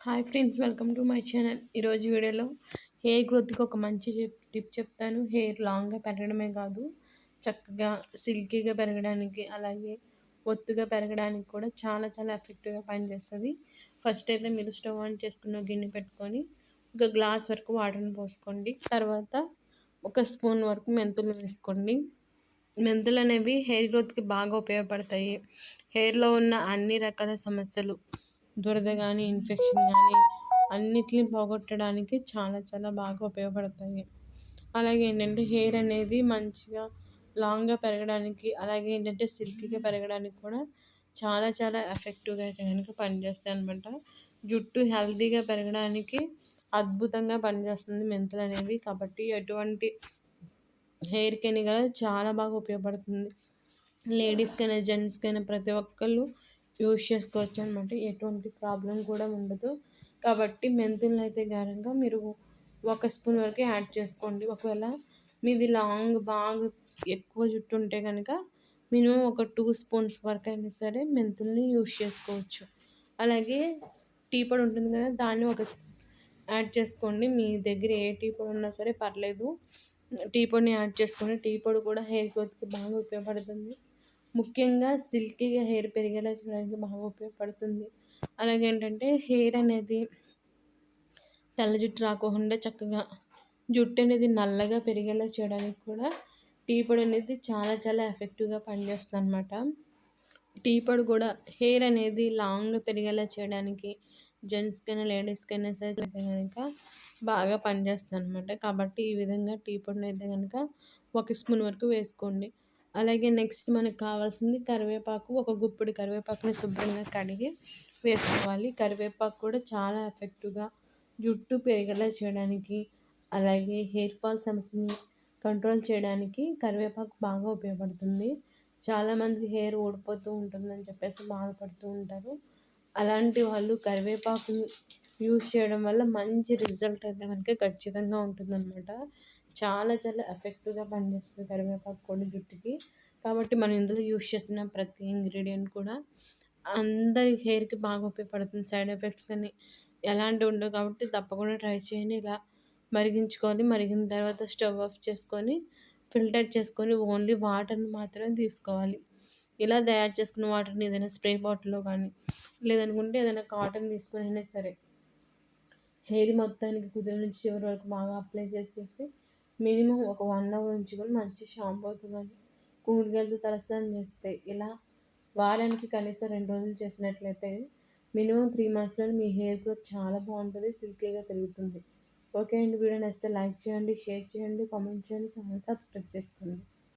Hi friends, welcome to my channel. ఈరోజు వీడియోలో hair గ్రోత్కి ఒక మంచి టిప్ చెప్తాను. హెయిర్ లాంగ్గా పెరగడమే కాదు, చక్కగా సిల్కీగా పెరగడానికి, అలాగే ఒత్తుగా పెరగడానికి కూడా చాలా చాలా ఎఫెక్టివ్గా పనిచేస్తుంది. ఫస్ట్ అయితే మీరు స్టవ్ ఆన్ చేసుకున్న గిన్నె పెట్టుకొని ఒక గ్లాస్ వరకు వాటర్ని పోసుకోండి. తర్వాత ఒక స్పూన్ వరకు మెంతులు వేసుకోండి. మెంతులు అనేవి హెయిర్ గ్రోత్కి బాగా ఉపయోగపడతాయి. హెయిర్లో ఉన్న అన్ని రకాల సమస్యలు, దురద కానీ, ఇన్ఫెక్షన్ కానీ అన్నిటిని పోగొట్టడానికి చాలా చాలా బాగా ఉపయోగపడతాయి. అలాగే ఏంటంటే హెయిర్ అనేది మంచిగా లాంగ్గా పెరగడానికి, అలాగే ఏంటంటే సిల్కీగా పెరగడానికి కూడా చాలా చాలా ఎఫెక్టివ్గా అయితే కనుక పనిచేస్తాయి అనమాట. జుట్టు హెల్తీగా పెరగడానికి అద్భుతంగా పనిచేస్తుంది మెంతులు అనేవి. కాబట్టి ఎటువంటి హెయిర్కైనా కదా చాలా బాగా ఉపయోగపడుతుంది. లేడీస్కైనా జెంట్స్కైనా ప్రతి ఒక్కళ్ళు యూజ్ చేసుకోవచ్చు అనమాట. ఎటువంటి ప్రాబ్లం కూడా ఉండదు. కాబట్టి మెంతులను అయితే కనుక మీరు ఒక స్పూన్ వరకు యాడ్ చేసుకోండి. ఒకవేళ మీది లాంగ్ బాగా ఎక్కువ జుట్టు ఉంటే కనుక మినిమం ఒక 2 స్పూన్స్ వరకు అయినా సరే మెంతుల్ని యూజ్ చేసుకోవచ్చు. అలాగే టీ పొడి ఉంటుంది కదా, దాన్ని ఒక యాడ్ చేసుకోండి. మీ దగ్గర ఏ టీ పొడి ఉన్నా సరే పర్లేదు, టీ పొడిని యాడ్ చేసుకోండి. టీ పొడి కూడా హెయిర్ గ్రోత్కి బాగా ఉపయోగపడుతుంది. ముఖ్యంగా సిల్కీగా హెయిర్ పెరిగేలా చేయడానికి బాగా ఉపయోగపడుతుంది. అలాగే ఏంటంటే హెయిర్ అనేది తెల్ల జుట్టు రాకుండా చక్కగా జుట్టు అనేది నల్లగా పెరిగేలా చేయడానికి కూడా టీ పొడి అనేది చాలా చాలా ఎఫెక్టివ్గా పనిచేస్తుంది అనమాట. టీ పొడి కూడా హెయిర్ అనేది లాంగ్గా పెరిగేలా చేయడానికి జెంట్స్కైనా లేడీస్కైనా సరే కనుక బాగా పనిచేస్తుంది అనమాట. కాబట్టి ఈ విధంగా టీ పొడిని అయితే కనుక ఒక స్పూన్ వరకు వేసుకోండి. అలాగే నెక్స్ట్ మనకు కావాల్సింది కరివేపాకు. ఒక గుప్పెడు కరివేపాకుని శుభ్రంగా కడిగి వేసుకోవాలి. కరివేపాకు కూడా చాలా ఎఫెక్టివ్గా జుట్టు పెరిగేలా చేయడానికి, అలాగే హెయిర్ ఫాల్ సమస్యని కంట్రోల్ చేయడానికి కరివేపాకు బాగా ఉపయోగపడుతుంది. చాలామందికి హెయిర్ ఊడిపోతూ ఉంటుందని చెప్పేసి బాధపడుతూ ఉంటారు. అలాంటి వాళ్ళు కరివేపాకుని యూజ్ చేయడం వల్ల మంచి రిజల్ట్ అయితే కనుక ఖచ్చితంగా ఉంటుందన్నమాట. చాలా చాలా ఎఫెక్టివ్గా పనిచేస్తుంది కరివేపాకు కూడా జుట్టుకి. కాబట్టి మనం ఇందులో యూజ్ చేస్తున్న ప్రతి ఇంగ్రీడియంట్ కూడా అందరి హెయిర్కి బాగా ఉపయోగపడుతుంది. సైడ్ ఎఫెక్ట్స్ కానీ ఎలాంటివి ఉండవు. కాబట్టి తప్పకుండా ట్రై చేయండి. ఇలా మరిగించుకొని, మరిగిన తర్వాత స్టవ్ ఆఫ్ చేసుకొని ఫిల్టర్ చేసుకొని ఓన్లీ వాటర్ని మాత్రమే తీసుకోవాలి. ఇలా తయారు చేసుకున్న వాటర్ని ఏదైనా స్ప్రే బాటిల్లో కానీ, లేదనుకుంటే ఏదైనా కాటన్ తీసుకొని అయినా సరే హెయిర్ మొత్తానికి కుదిరి నుంచి చివరి వరకు బాగా అప్లై చేసేసి మినిమం ఒక 1 అవర్ ఉంచుకొని మంచి షాంపూతో కానీ కూడిగలతో తలస్నానం చేస్తే, ఇలా వారానికి కనీసం 2 రోజులు చేసినట్లయితే మినిమం 3 మంత్స్లో మీ హెయిర్ గ్రోత్ చాలా బాగుంటుంది, సిల్కీగా పెరుగుతుంది. ఓకే అండి, వీడియో నచ్చితే లైక్ చేయండి, షేర్ చేయండి, కామెంట్ చేయండి, ఛానల్ సబ్స్క్రైబ్ చేసుకోండి.